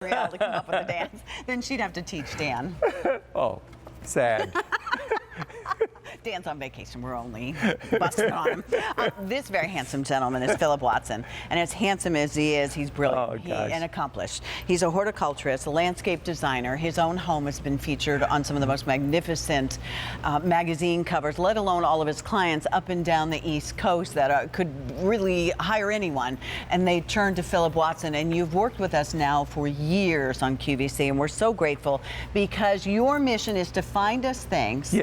to come up with a dance. Then she'd have to teach Dan. Oh, sad. Dan's on vacation. We're only busting on him. This very handsome gentleman is Philip Watson. And as handsome as he is, he's brilliant and accomplished. He's a horticulturist, a landscape designer. His own home has been featured on some of the most magnificent magazine covers, let alone all of his clients up and down the East Coast that could really hire anyone. And they turn to Philip Watson. And you've worked with us now for years on QVC. And we're so grateful because your mission is to find us things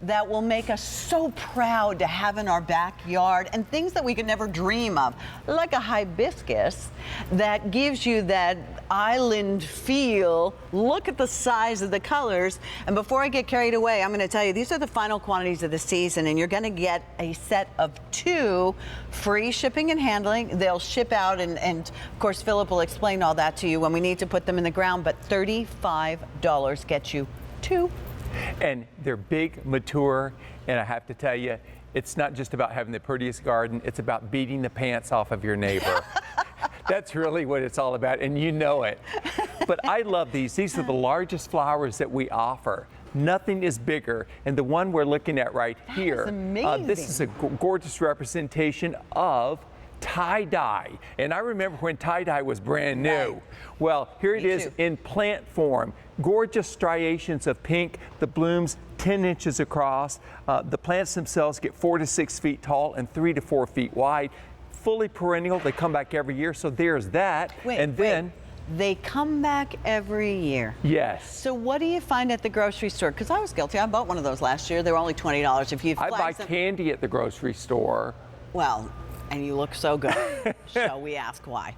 that will make us so proud to have in our backyard, and things that we could never dream of, like a hibiscus that gives you that island feel. Look at the size of the colors. And before I get carried away, I'm going to tell you, these are the final quantities of the season, and you're going to get a set of 2, free shipping and handling. They'll ship out, and of course Philip will explain all that to you when we need to put them in the ground, but $35 gets you 2. And they're big, mature, and I have to tell you, it's not just about having the prettiest garden, it's about beating the pants off of your neighbor. That's really what it's all about, and you know it. But I love these. These are the largest flowers that we offer. Nothing is bigger. And the one we're looking at right here, this is a gorgeous representation of tie-dye. And I remember when tie-dye was brand new. Well, here it is in plant form. Gorgeous striations of pink, the blooms 10 inches across. The plants themselves get 4 to 6 feet tall and 3 to 4 feet wide. Fully perennial, they come back every year, so there's that. They come back every year. Yes. So what do you find at the grocery store? Because I was guilty. I bought one of those last year. They were only $20. If you I buy candy at the grocery store. Well, and you look so good. Shall we ask why?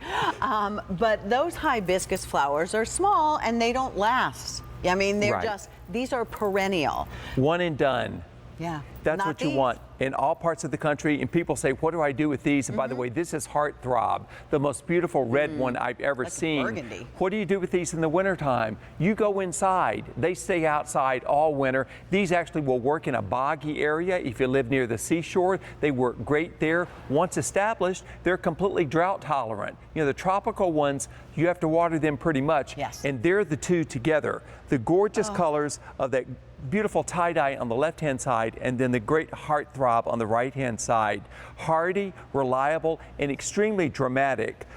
But those hibiscus flowers are small and they don't last. I mean, they're these are perennial. One and done. Yeah. That's what you want in all parts of the country. And people say, what do I do with these? And by the way, this is Heartthrob, the most beautiful red one I've ever seen. Burgundy. What do you do with these in the wintertime? You go inside. They stay outside all winter. These actually will work in a boggy area if you live near the seashore. They work great there. Once established, they're completely drought tolerant. You know, the tropical ones, you have to water them pretty much. Yes. And they're the two together. The gorgeous colors of that beautiful tie-dye on the left-hand side, and then the great Heartthrob on the right-hand side. Hardy, reliable, and extremely dramatic.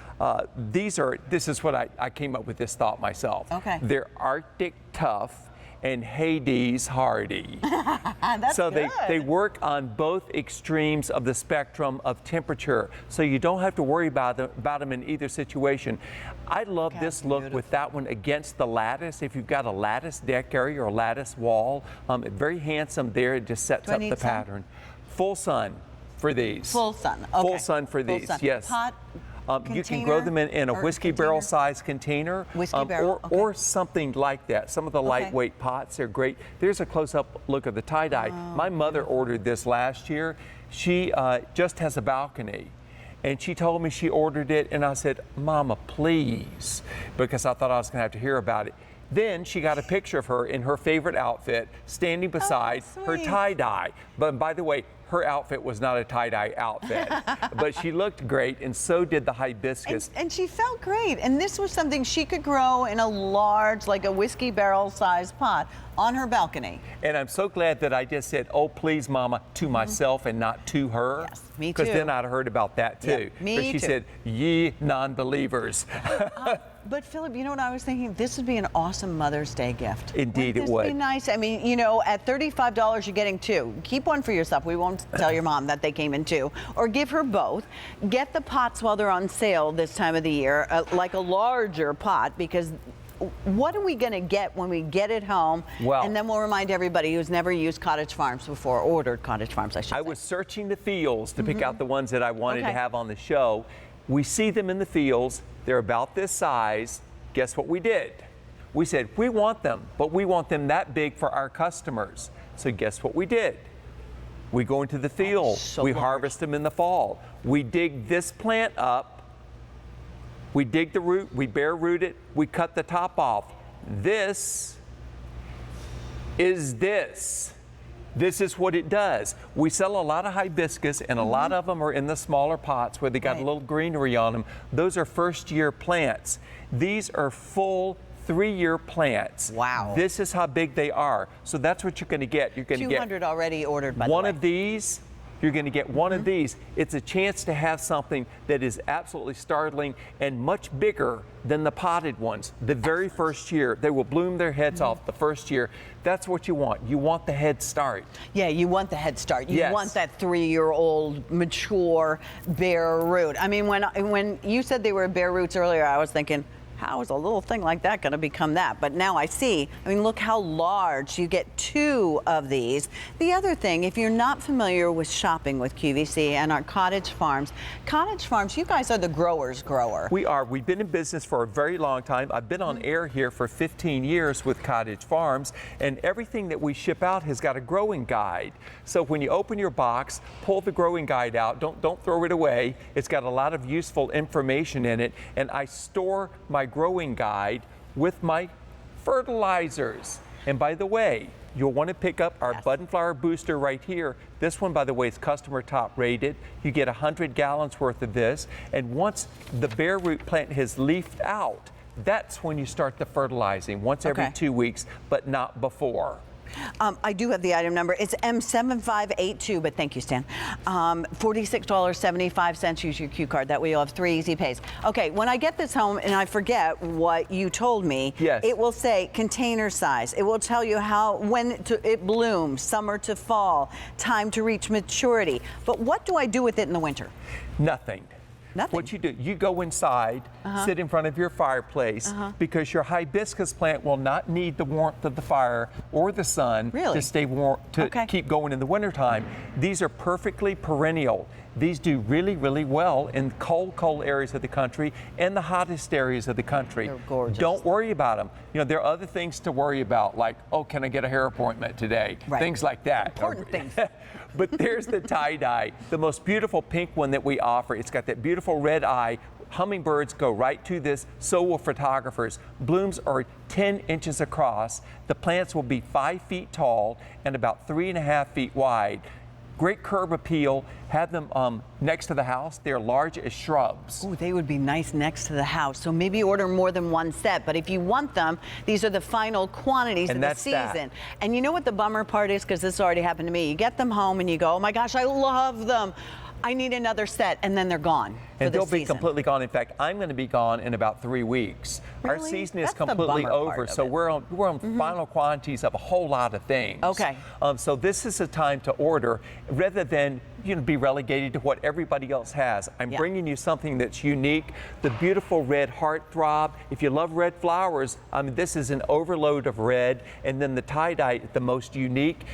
This is what I came up with this thought myself. Okay. They're Arctic tough and Hades hardy. That's so good. they work on both extremes of the spectrum of temperature, so you don't have to worry about them in either situation. I love this look with that one against the lattice. If you've got a lattice deck area or a lattice wall, very handsome there. It just sets up the pattern. Full sun for these. Full sun. Okay. Full sun for these. Yes. Pot. You can grow them in a whiskey barrel size container, or something like that. Some of the lightweight pots are great. There's a close-up look of the tie-dye. My mother ordered this last year. She just has a balcony, and she told me she ordered it, and I said, Mama, please, because I thought I was going to have to hear about it. Then she got a picture of her in her favorite outfit standing beside her tie-dye. But by the way, her outfit was not a tie-dye outfit, but she looked great, and so did the hibiscus. And she felt great. And this was something she could grow in a large, like a whiskey barrel sized pot on her balcony. And I'm so glad that I just said, oh, please, Mama, to myself and not to her. Yes, me too. Because then I'd have heard about that too. Yeah, me but she said, ye non-believers. But Philip, you know what I was thinking? This would be an awesome Mother's Day gift. Indeed, it would. Wouldn't this be nice? I mean, you know, at $35, you're getting 2. Keep one for yourself. We won't tell your mom that they came in 2. Or give her both. Get the pots while they're on sale this time of the year, like a larger pot, because what are we going to get when we get it home? Well, and then we'll remind everybody who's never used Cottage Farms before, ordered Cottage Farms, I should say. I was searching the fields to pick out the ones that I wanted to have on the show. We see them in the fields. They're about this size. Guess what we did? We said, we want them, but we want them that big for our customers. So guess what we did? We go into the field. We harvest them in the fall. We dig this plant up. We dig the root. We bare root it. We cut the top off. This is this. This is what it does. We sell a lot of hibiscus, and a lot of them are in the smaller pots where they got a little greenery on them. Those are first-year plants. These are full 3-year plants. Wow. This is how big they are. So that's what you're going to get. You're going to get 200 already ordered, by the way. one of these. You're going to get one of these. It's a chance to have something that is absolutely startling and much bigger than the potted ones. The very first year, they will bloom their heads off the first year. That's what you want. You want the head start. Yeah, you want the head start. You Yes. want that 3-year-old mature bare root. I mean, when you said they were bare roots earlier, I was thinking, how is a little thing like that going to become that? But now I see. I mean, look how large. You get 2 of these. The other thing, if you're not familiar with shopping with QVC and our Cottage Farms, you guys are the grower's grower. We are. We've been in business for a very long time. I've been on air here for 15 years with Cottage Farms, and everything that we ship out has got a growing guide. So when you open your box, pull the growing guide out. Don't throw it away. It's got a lot of useful information in it, and I store my growing guide with my fertilizers. And by the way, you'll want to pick up our Bud and Flower Booster right here. This one, by the way, is customer top rated. You get 100 gallons worth of this. And once the bare root plant has leafed out, that's when you start the fertilizing, once every 2 weeks, but not before. I do have the item number. It's M7582, but thank you, Stan. $46.75. Use your Q card. That way you'll have 3 easy pays. Okay, when I get this home and I forget what you told me, it will say container size. It will tell you when it blooms, summer to fall, time to reach maturity. But what do I do with it in the winter? Nothing. Nothing. What you do, you go inside, sit in front of your fireplace, because your hibiscus plant will not need the warmth of the fire or the sun to stay warm, to keep going in the wintertime. These are perfectly perennial. These do really, really well in cold areas of the country and the hottest areas of the country. They're gorgeous. Don't worry about them. You know, there are other things to worry about, like, oh, can I get a hair appointment today? Things like that. Important things. But there's the tie-dye, the most beautiful pink one that we offer. It's got that beautiful red eye. Hummingbirds go right to this, so will photographers. Blooms are 10 inches across. The plants will be 5 feet tall and about 3.5 feet wide. Great curb appeal. Have them next to the house. They're large as shrubs. Oh, they would be nice next to the house. So maybe order more than one set. But if you want them, these are the final quantities of the season. And you know what the bummer part is? Because this already happened to me. You get them home and you go, oh my gosh, I love them. I need another set, and then they're gone. And they'll be completely gone. In fact, I'm going to be gone in about 3 weeks. Really? Our season is completely over, so we're on final quantities of a whole lot of things. Okay. So this is a time to order rather than be relegated to what everybody else has. I'm bringing you something that's unique. The beautiful red heartthrob. If you love red flowers, this is an overload of red, and then the tie-dye, the most unique.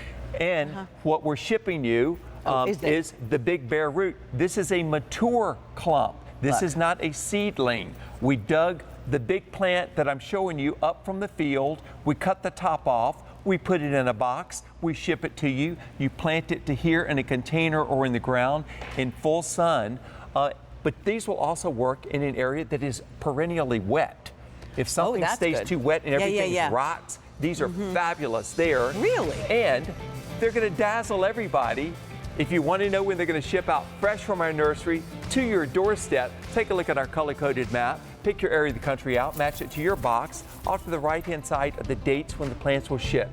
And what we're shipping you is the big bare root. This is a mature clump. This is not a seedling. We dug the big plant that I'm showing you up from the field. We cut the top off. We put it in a box. We ship it to you. You plant it to here in a container or in the ground in full sun. But these will also work in an area that is perennially wet. If something stays too wet and everything rots, these are fabulous there. Really? And they're going to dazzle everybody. If you want to know when they're going to ship out fresh from our nursery to your doorstep, take a look at our color-coded map. Pick your area of the country out, match it to your box. Off to the right-hand side are the dates when the plants will ship.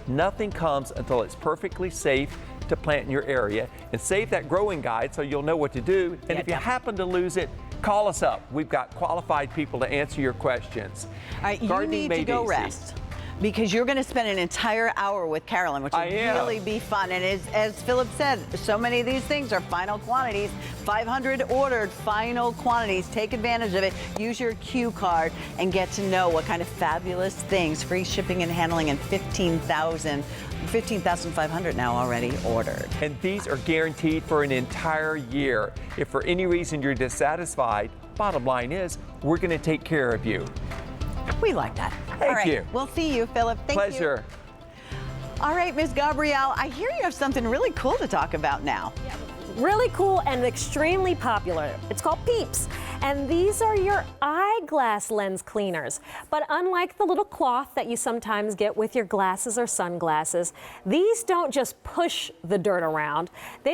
Nothing comes until it's perfectly safe to plant in your area. And save that growing guide so you'll know what to do. And if you happen to lose it, call us up. We've got qualified people to answer your questions. All right, you need to go rest, because you're going to spend an entire hour with Carolyn, which will really be fun. And as Philip said, so many of these things are final quantities. 500 ordered final quantities. Take advantage of it. Use your Q card and get to know what kind of fabulous things, free shipping and handling, and 15,500 now already ordered. And these are guaranteed for an entire year. If for any reason you're dissatisfied, bottom line is we're going to take care of you. We like that. Thank you. We'll see you, Philip. Thank you. Pleasure. All right, Ms. Gabrielle, I hear you have something really cool to talk about now. Yeah, really cool and extremely popular. It's called Peeps. And these are your eyeglass lens cleaners. But unlike the little cloth that you sometimes get with your glasses or sunglasses, these don't just push the dirt around. They don't